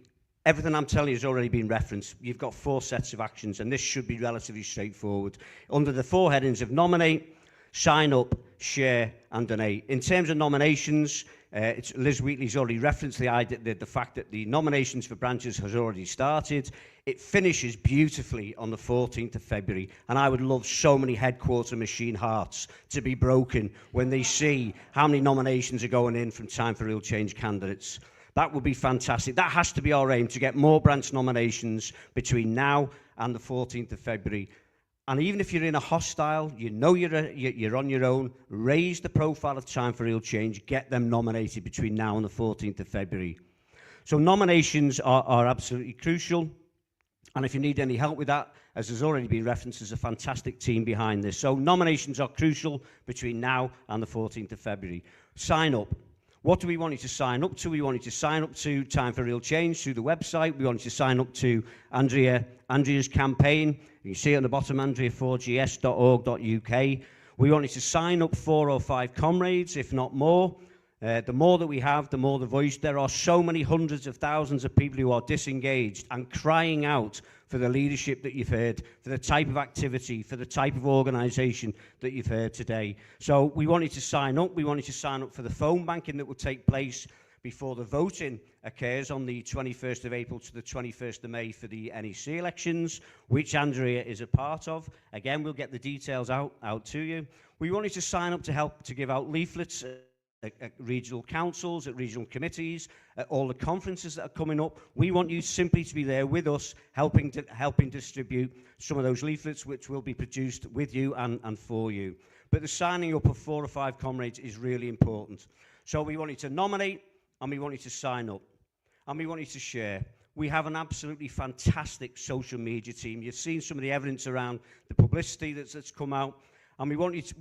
everything I'm telling you has already been referenced. You've got 4 sets of actions, and this should be relatively straightforward. Under the 4 headings of nominate, sign up, share, and donate. In terms of nominations, Liz Wheatley's already referenced the fact that the nominations for branches has already started. It finishes beautifully on the 14th of February, and I would love so many headquarter machine hearts to be broken when they see how many nominations are going in from Time for Real Change candidates. That would be fantastic. That has to be our aim, to get more branch nominations between now and the 14th of February. And even if you're in a hostile, you know you're on your own, raise the profile of Time for Real Change, get them nominated between now and the 14th of February. So nominations are absolutely crucial. And if you need any help with that, as has already been referenced, there's a fantastic team behind this. So nominations are crucial between now and the 14th of February. Sign up. What do we want you to sign up to? We want you to sign up to Time for Real Change through the website. We want you to sign up to Andrea's campaign. You can see it on the bottom, andrea4gs.org.uk. We want you to sign up 4 or 5 comrades, if not more. The more that we have, the more the voice. There are so many hundreds of thousands of people who are disengaged and crying out for the leadership that you've heard, for the type of activity, for the type of organisation that you've heard today. So we want you to sign up. We want you to sign up for the phone banking that will take place before the voting occurs on the 21st of April to the 21st of May for the NEC elections, which Andrea is a part of. Again, we'll get the details out to you. We want you to sign up to help to give out leaflets at regional councils, at regional committees, at all the conferences that are coming up. We want you simply to be there with us, helping distribute some of those leaflets, which will be produced with you and for you. But the signing up of 4 or 5 comrades is really important. So we want you to nominate, and we want you to sign up, and we want you to share. We have an absolutely fantastic social media team. You've seen some of the evidence around the publicity that's come out, and we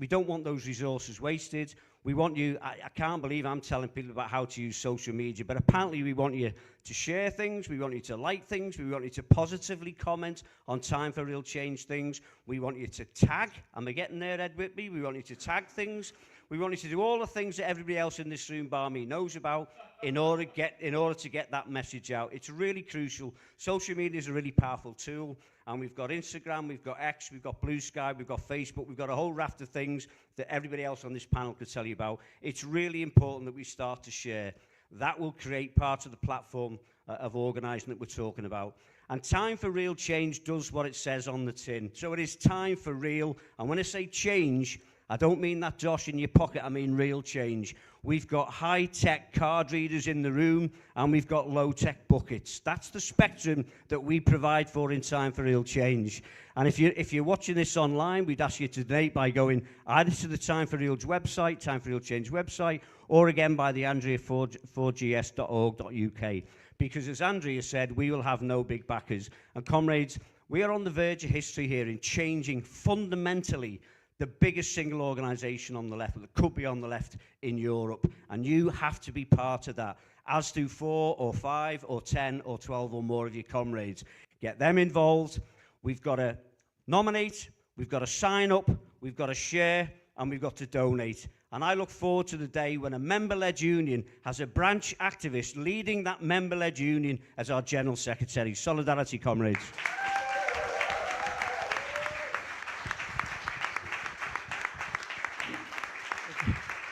don't want those resources wasted. We want you, I can't believe I'm telling people about how to use social media, but apparently we want you to share things, we want you to like things, we want you to positively comment on Time for Real Change things, we want you to tag, am I getting there, Ed Whitby? We want you to tag things, we want you to do all the things that everybody else in this room, bar me, knows about in order to get that message out. It's really crucial. Social media is a really powerful tool, and we've got Instagram, we've got X, we've got Blue Sky, we've got Facebook, we've got a whole raft of things that everybody else on this panel could tell you about. It's really important that we start to share. That will create part of the platform of organising that we're talking about. And Time for Real Change does what it says on the tin. So it is time for real. And when I say change, I don't mean that Josh in your pocket, I mean real change. We've got high-tech card readers in the room, and we've got low-tech buckets. That's the spectrum that we provide for in Time for Real Change. And if you're watching this online, we'd ask you to donate by going either to the Time for Real website, Time for Real Change website, or again by the andrea4gs.org.uk. Because as Andrea said, we will have no big backers. And comrades, we are on the verge of history here in changing fundamentally the biggest single organisation on the left, that could be on the left in Europe. And you have to be part of that, as do 4 or 5 or 10 or 12 or more of your comrades. Get them involved. We've got to nominate, we've got to sign up, we've got to share, and we've got to donate. And I look forward to the day when a member-led union has a branch activist leading that member-led union as our General Secretary. Solidarity, comrades.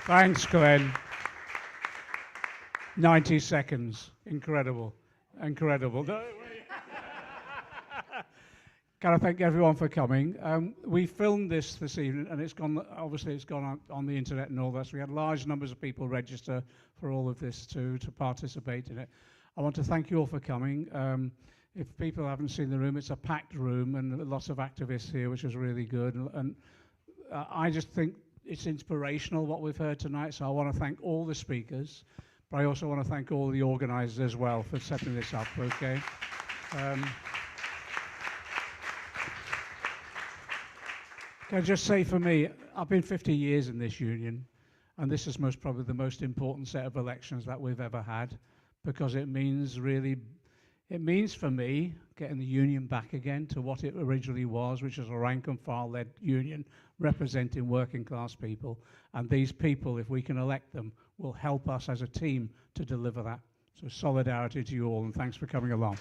Thanks, Glenn. 90 seconds. Incredible. Incredible. Can I thank everyone for coming? We filmed this evening, and it's gone. Obviously, it's gone on the internet and all that. So we had large numbers of people register for all of this to participate in it. I want to thank you all for coming. If people haven't seen the room, it's a packed room and lots of activists here, which is really good. And I just think it's inspirational what we've heard tonight. So I want to thank all the speakers, but I also want to thank all the organisers as well for setting this up. Okay. Can I just say, for me, I've been 50 years in this union, and this is probably the most important set of elections that we've ever had, because it means for me getting the union back again to what it originally was, which is a rank and file-led union representing working class people. And these people, if we can elect them, will help us as a team to deliver that. So solidarity to you all, and thanks for coming along.